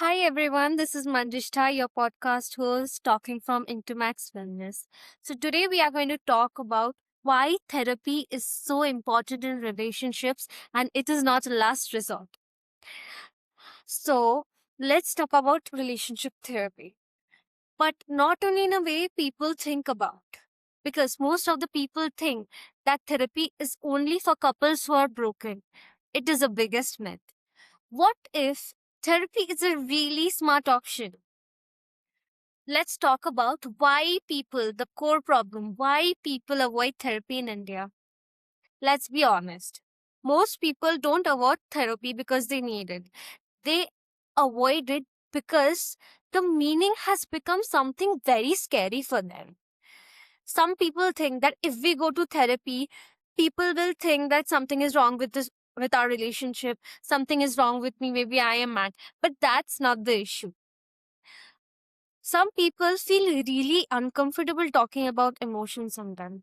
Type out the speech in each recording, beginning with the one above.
Hi everyone, this is Manjishta, your podcast host, talking from Intermax Wellness. So today we are going to talk about why therapy is so important in relationships and it is not a last resort. So let's talk about relationship therapy, but not only in a way people think about. Because most of the people think that therapy is only for couples who are broken. It is the biggest myth. What if therapy is a really smart option? Let's talk about the core problem, why people avoid therapy in India. Let's be honest. Most people don't avoid therapy because they need it. They avoid it because the meaning has become something very scary for them. Some people think that if we go to therapy, people will think that something is wrong with our relationship, something is wrong with me, maybe I am mad. But that's not the issue. Some people feel really uncomfortable talking about emotions sometimes.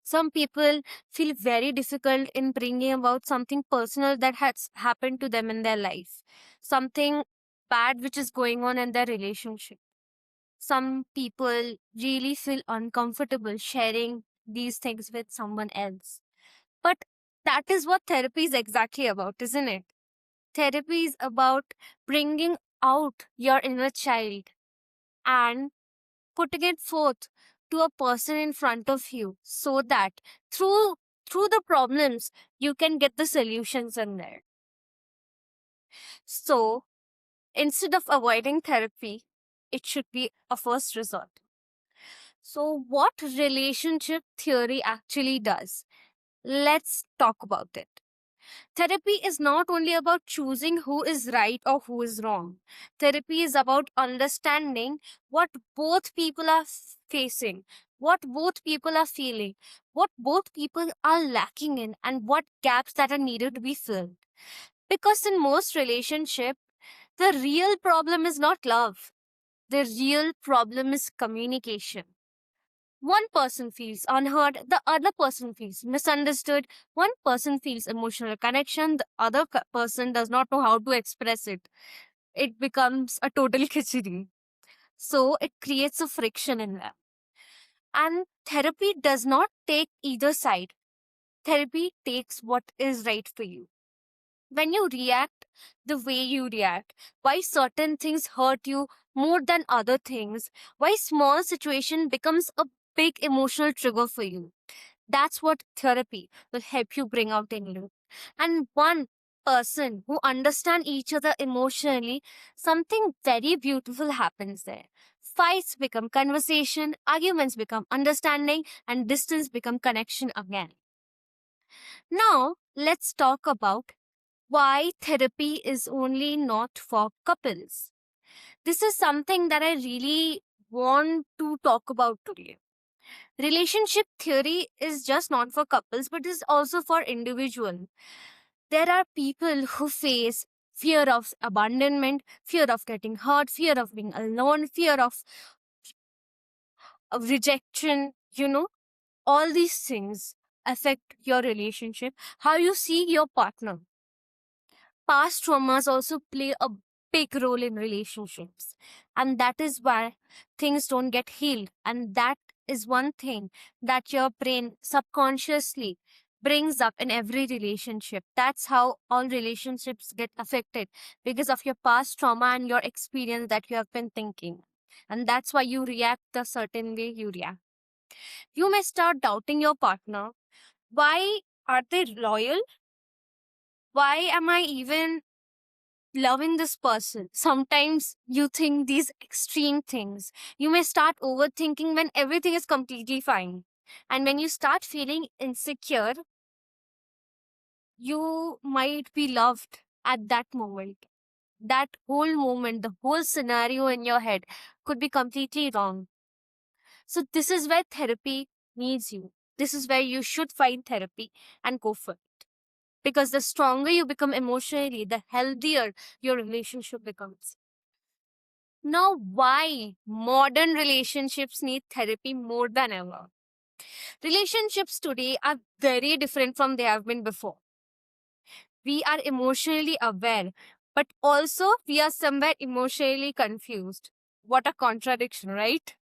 Some people feel very difficult in bringing about something personal that has happened to them in their life, something bad which is going on in their relationship. Some people really feel uncomfortable sharing these things with someone else. But that is what therapy is exactly about, isn't it? Therapy is about bringing out your inner child and putting it forth to a person in front of you so that through through the problems you can get the solutions in there. So instead of avoiding therapy, it should be a first resort. So what relationship theory actually does, let's talk about it. Therapy is not only about choosing who is right or who is wrong. Therapy is about understanding what both people are facing, what both people are feeling, what both people are lacking in, and what gaps that are needed to be filled. Because in most relationships, the real problem is not love. The real problem is communication. One person feels unheard, the other person feels misunderstood. One person feels emotional connection, the other person does not know how to express it. It becomes a total khichdi. So it creates a friction in them. And therapy does not take either side. Therapy takes what is right for you. When you react the way you react, why certain things hurt you more than other things, why small situation becomes a big emotional trigger for you. That's what therapy will help you bring out in you. And one person who understand each other emotionally, something very beautiful happens there. Fights become conversation, arguments become understanding, and distance become connection again. Now, let's talk about why therapy is only not for couples. This is something that I really want to talk about today. Relationship theory is just not for couples, but is also for individual. There are people who face fear of abandonment, fear of getting hurt, fear of being alone, fear of rejection. All these things affect your relationship, how you see your partner. Past traumas also play a big role in relationships. And that is why things don't get healed. And that is one thing that your brain subconsciously brings up in every relationship. That's how all relationships get affected because of your past trauma and your experience that you have been thinking. And that's why you react the certain way you react. You may start doubting your partner. Why are they loyal? Why am I even loving this person? Sometimes you think these extreme things. You may start overthinking when everything is completely fine. And when you start feeling insecure, you might be loved at that moment. That whole moment, the whole scenario in your head could be completely wrong. So, this is where therapy needs you. This is where you should find therapy and go for it. Because the stronger you become emotionally, the healthier your relationship becomes. Now, why modern relationships need therapy more than ever? Relationships today are very different from they have been before. We are emotionally aware, but also we are somewhere emotionally confused. What a contradiction, right?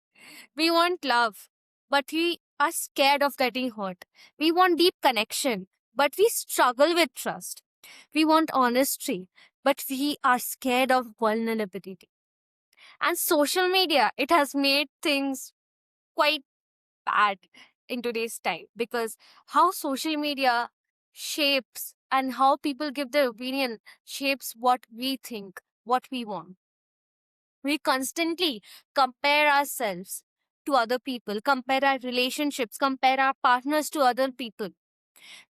We want love, but we are scared of getting hurt. We want deep connection, but we struggle with trust. We want honesty, but we are scared of vulnerability. And social media, it has made things quite bad in today's time, because how social media shapes and how people give their opinion shapes what we think, what we want. We constantly compare ourselves to other people, compare our relationships, compare our partners to other people.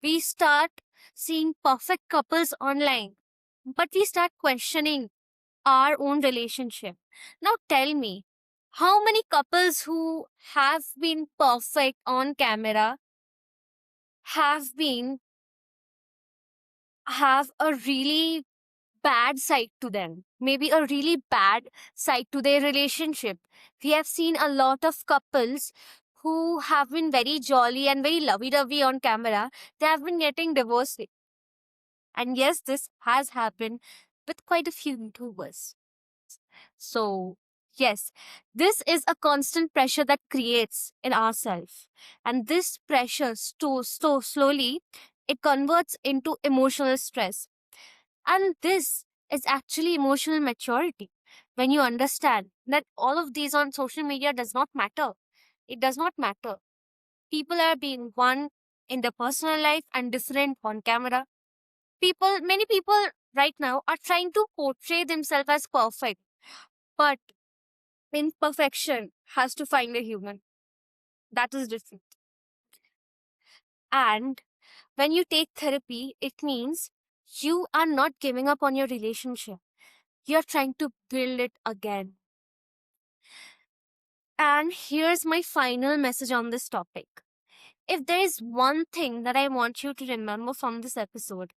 We start seeing perfect couples online, but we start questioning our own relationship. Now tell me, how many couples who have been perfect on camera have been have a really bad side to them, maybe a really bad side to their relationship? We have seen a lot of couples who have been very jolly and very lovey-dovey on camera. They have been getting divorced. And yes, this has happened with quite a few YouTubers. So, yes, this is a constant pressure that creates in ourselves. And this pressure, slowly, it converts into emotional stress. And this is actually emotional maturity. When you understand that all of these on social media does not matter. It does not matter. People are being one in their personal life and different on camera. Many people right now are trying to portray themselves as perfect. But imperfection has to find a human. That is different. And when you take therapy, it means you are not giving up on your relationship. You're trying to build it again. And here's my final message on this topic. If there is one thing that I want you to remember from this episode,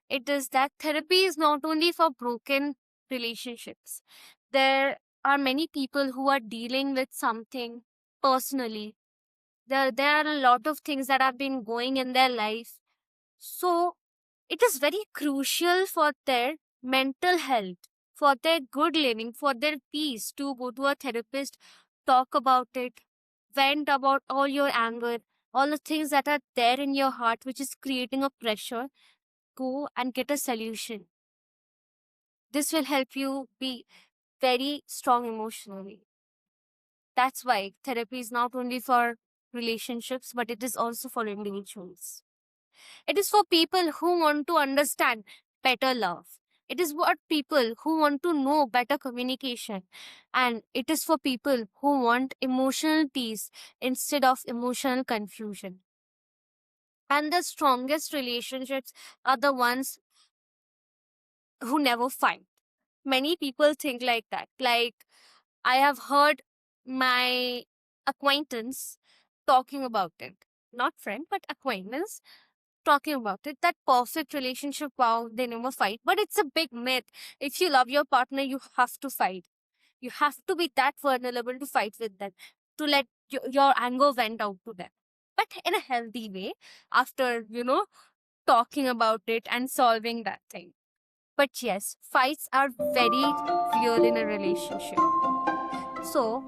it is that therapy is not only for broken relationships. There are many people who are dealing with something personally. There are a lot of things that have been going in their life. So it is very crucial for their mental health, for their good living, for their peace to go to a therapist, talk about it, vent about all your anger, all the things that are there in your heart, which is creating a pressure. Go and get a solution. This will help you be very strong emotionally. That's why therapy is not only for relationships, but it is also for individuals. It is for people who want to understand better love. It is for people who want to know better communication. And it is for people who want emotional peace instead of emotional confusion. And the strongest relationships are the ones who never fight. Many people think like that. Like, I have heard my acquaintance talking about it. Not friend, but acquaintance talking about it. That perfect relationship, wow, they never fight. But it's a big myth. If you love your partner, you have to fight. You have to be that vulnerable to fight with them, to let your anger vent out to them. But in a healthy way, after, talking about it and solving that thing. But yes, fights are very real in a relationship. So,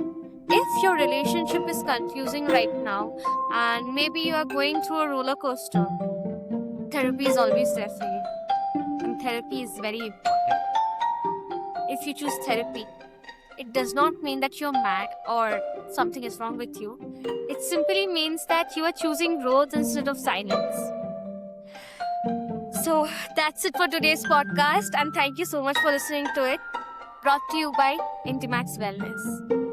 if your relationship is confusing right now and maybe you are going through a roller coaster, therapy is always there for you. And therapy is very important. If you choose therapy, it does not mean that you're mad or something is wrong with you. It simply means that you are choosing growth instead of silence. So that's it for today's podcast, and thank you so much for listening to it. Brought to you by Intimax Wellness.